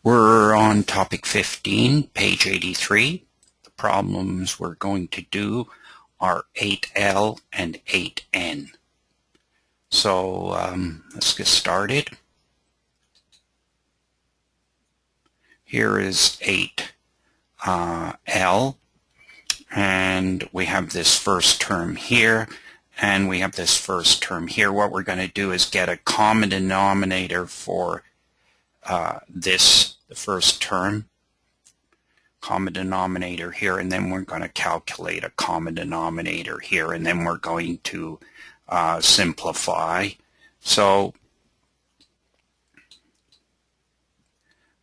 We're on topic 15, page 83. The problems we're going to do are 8L and 8N. So let's get started. Here is 8L, and we have this first term here, and we have this first term here. What we're going to do is get a common denominator for the first term, common denominator here, and then we're going to calculate a common denominator here, and then we're going to simplify. So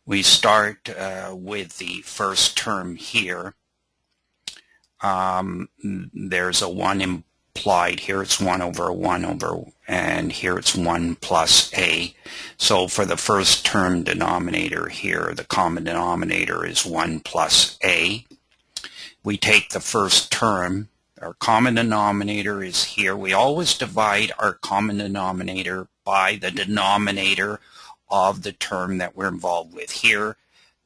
we start with the first term here. There's a 1 implied here. It's 1 over 1 over, and here it's 1 plus a. So for the first term denominator here, the common denominator is 1 plus a. We take the first term. Our common denominator is here. We always divide our common denominator by the denominator of the term that we're involved with. Here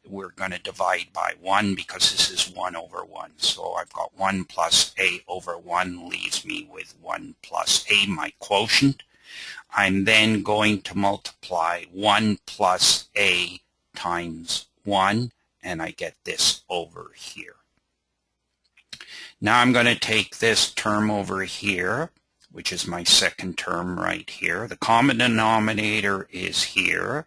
we're going to divide by 1 because this is 1 over 1. So I've got 1 plus a over 1 leaves me with 1 plus a, my quotient. I'm then going to multiply 1 plus a times 1, and I get this over here. Now I'm going to take this term over here, which is my second term right here. The common denominator is here.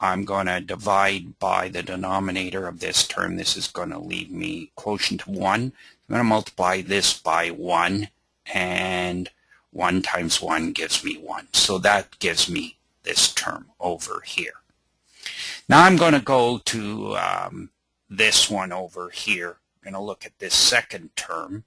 I'm going to divide by the denominator of this term. This is going to leave me quotient 1. I'm going to multiply this by 1, and 1 times 1 gives me 1. So that gives me this term over here. Now I'm going to go to this one over here. I'm going to look at this second term,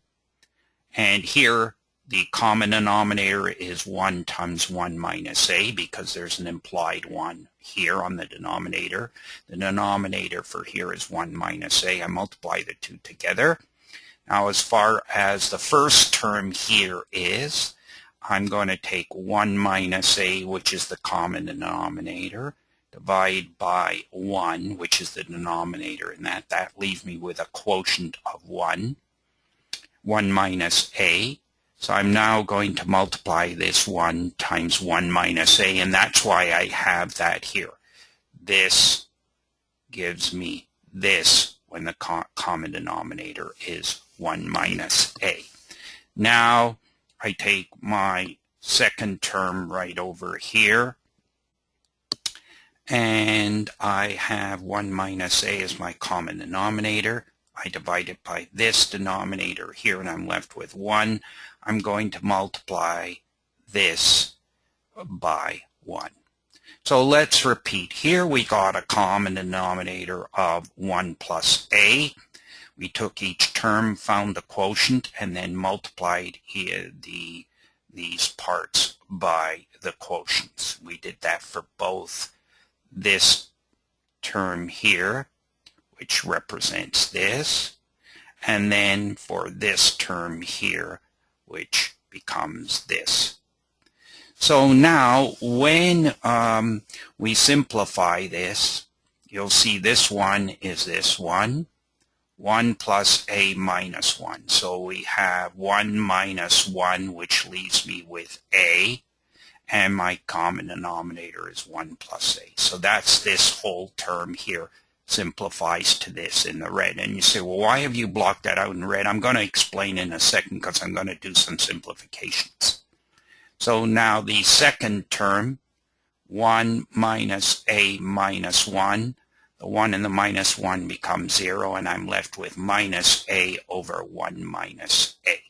and here the common denominator is 1 times 1 minus a because there's an implied 1 here on the denominator. The denominator for here is 1 minus a. I multiply the two together. Now as far as the first term here is, I'm going to take 1 minus a, which is the common denominator, divide by 1, which is the denominator in that. That leaves me with a quotient of 1 minus a. So I'm now going to multiply this 1 times 1 minus a, and that's why I have that here. This gives me this when the common denominator is 1 minus a. Now I take my second term right over here, and I have 1 minus a as my common denominator. I divide it by this denominator here, and I'm left with 1. I'm going to multiply this by 1. So let's repeat. Here we got a common denominator of 1 plus a. We took each term, found the quotient, and then multiplied these parts by the quotients. We did that for both this term here, which represents this, and then for this term here, which becomes this. So now when we simplify this, you'll see this one is this one, 1 plus a minus 1. So we have 1 minus 1, which leaves me with a, and my common denominator is 1 plus a. So that's this whole term here simplifies to this in the red. And you say, well, why have you blocked that out in red? I'm going to explain in a second because I'm going to do some simplifications. So now the second term, 1 minus a minus 1, the 1 and the minus 1 becomes 0, and I'm left with minus a over 1 minus a.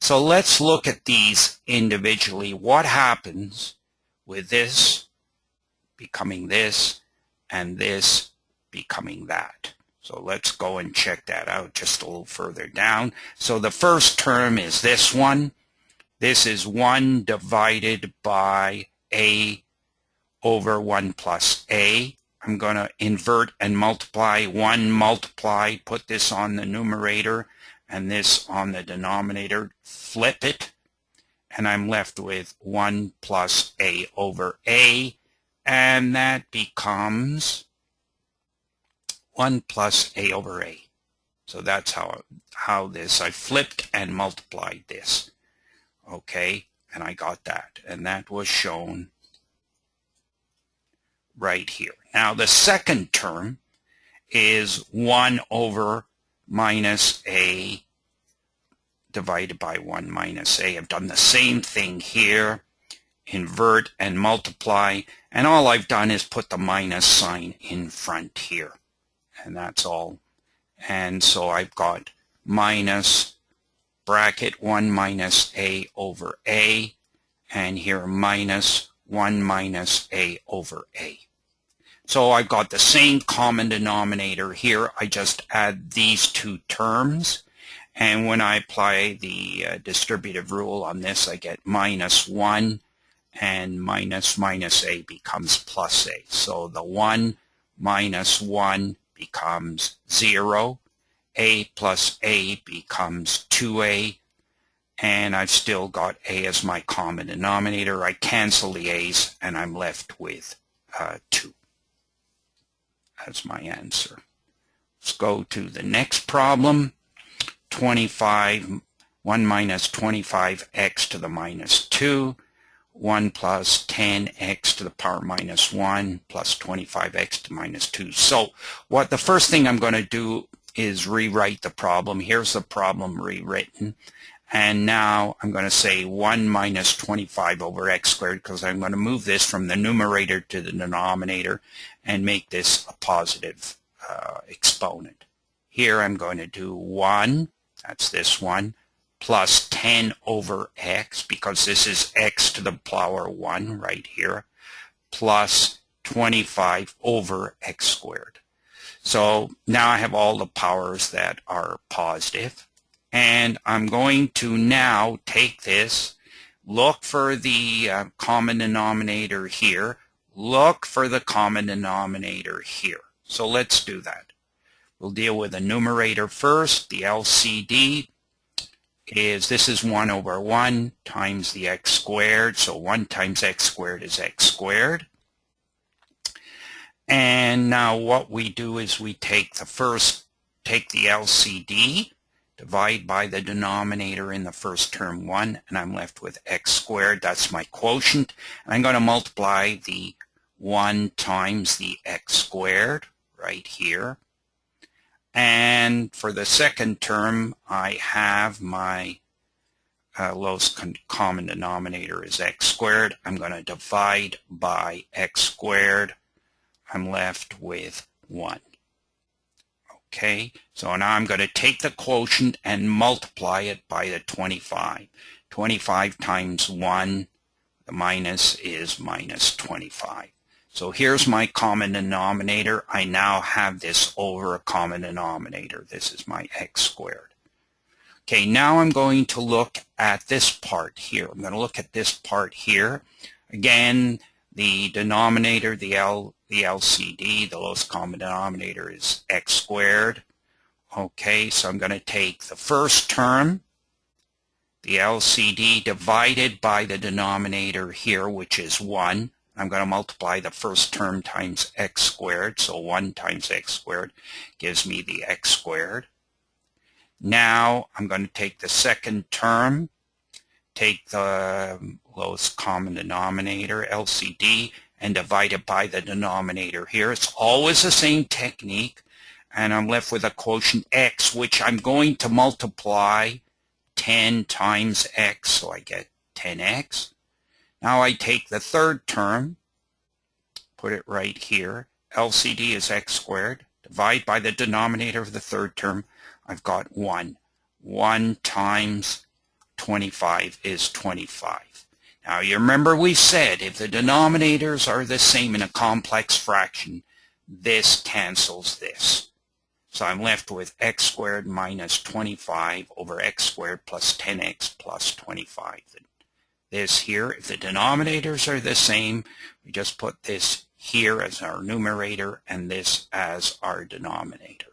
So let's look at these individually. What happens with this becoming this and this becoming that? So let's go and check that out just a little further down. So the first term is this one. This is 1 divided by a over 1 plus a. I'm going to invert and multiply. 1 multiply, put this on the numerator and this on the denominator, flip it, and I'm left with 1 plus a over a, and that becomes 1 plus a over a. So that's how this, I flipped and multiplied this. Okay, and I got that. And that was shown right here. Now the second term is 1 over minus a divided by 1 minus a. I've done the same thing here. Invert and multiply. And all I've done is put the minus sign in front here. And that's all. And so I've got minus bracket 1 minus a over a, and here minus 1 minus a over a. So I've got the same common denominator here. I just add these two terms, and when I apply the distributive rule on this, I get minus 1, and minus a becomes plus a. So the 1 minus 1 becomes 0. A plus a becomes 2a, and I've still got a as my common denominator. I cancel the a's, and I'm left with 2. That's my answer. Let's go to the next problem. 1 minus 25x to the minus 2. 1 plus 10x to the power minus 1 plus 25x to minus 2. So the first thing I'm going to do is rewrite the problem. Here's the problem rewritten. And now I'm going to say 1 minus 25 over x squared, because I'm going to move this from the numerator to the denominator and make this a positive exponent. Here I'm going to do 1, that's this one, plus 10 over x, because this is x to the power 1 right here, plus 25 over x squared. So now I have all the powers that are positive, and I'm going to now take this, look for the common denominator here, look for the common denominator here. So let's do that. We'll deal with the numerator first. The LCD is, this is 1 over 1 times the x squared, so 1 times x squared is x squared. And now what we do is we take the LCD, divide by the denominator in the first term 1, and I'm left with x squared. That's my quotient. And I'm going to multiply the 1 times the x squared right here. And for the second term, I have my lowest common denominator is x squared. I'm going to divide by x squared. I'm left with 1. Okay, so now I'm going to take the quotient and multiply it by the 25. 25 times 1, the minus is minus 25. So here's my common denominator. I now have this over a common denominator. This is my x squared. Okay, now I'm going to look at this part here. I'm going to look at this part here. Again, the denominator, the LCD, the lowest common denominator is x squared. Okay, so I'm going to take the first term, the LCD, divided by the denominator here, which is 1. I'm going to multiply the first term times x squared, so 1 times x squared gives me the x squared. Now I'm going to take the second term, take the lowest common denominator, LCD, and divide it by the denominator here. It's always the same technique, and I'm left with a quotient x, which I'm going to multiply 10 times x, so I get 10x. Now I take the third term, put it right here. LCD is x squared. Divide by the denominator of the third term. I've got 1. 1 times 25 is 25. Now you remember we said if the denominators are the same in a complex fraction, this cancels this. So I'm left with x squared minus 25 over x squared plus 10x plus 25. This here, if the denominators are the same, we just put this here as our numerator and this as our denominator.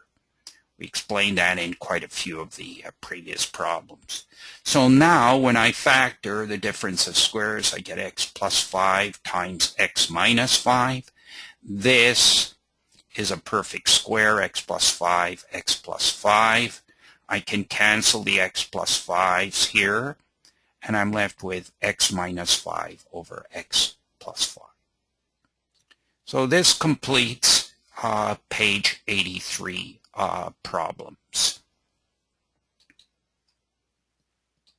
We explained that in quite a few of the previous problems. So now when I factor the difference of squares, I get x plus 5 times x minus 5. This is a perfect square, x plus 5, x plus 5. I can cancel the x plus 5s here, and I'm left with x minus 5 over x plus 5. So this completes page 83 problems.